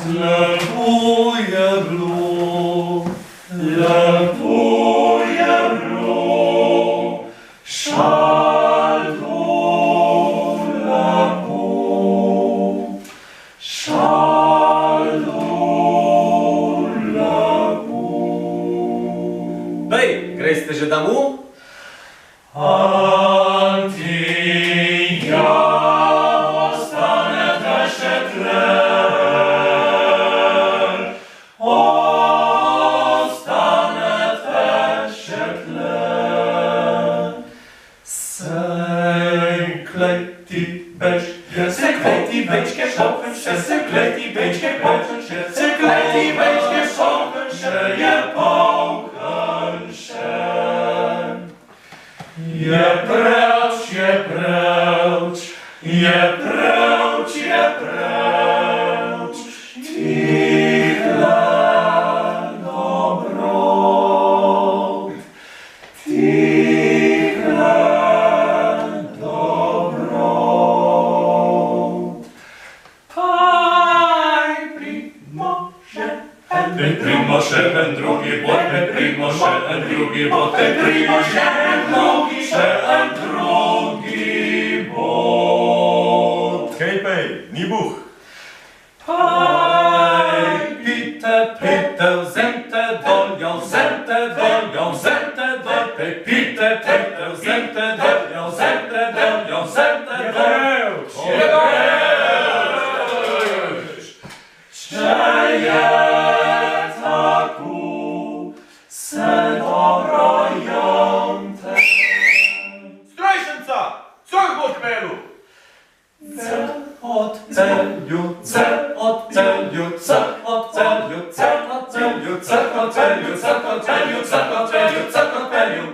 Lepuje blu, lepuje blu, szal tu lepu, szal tu lepu. Bej, grejste že damu? Antija ostane teše tle, ostane teše tle. Sekleti bečke, sekleti bečke, popem še, sekleti bečke, popem še, sekleti bečke, popem še, je popem še. Je preuč, je preuč, je preuč, je preuč, tihle dobrot, tihle dobrot. Paj primože, en drugi bot, primože, en drugi bot, primože, en drugi bot. Hej, pej, ni buh. Paj, pite, pite, vzemte doljo, vzemte doljo, vzemte doljo, pite, pite, vzemte doljo, vzemte doljo, vzemte doljo. Je preuč, če je taku, se dobro jomte. Strajšenca, co je bo kmelu? Odcelju, odcelju, odcelju, odcelju, odcelju, odcelju, odcelju, odcelju, odcelju, odcelju, odcelju, odcelju.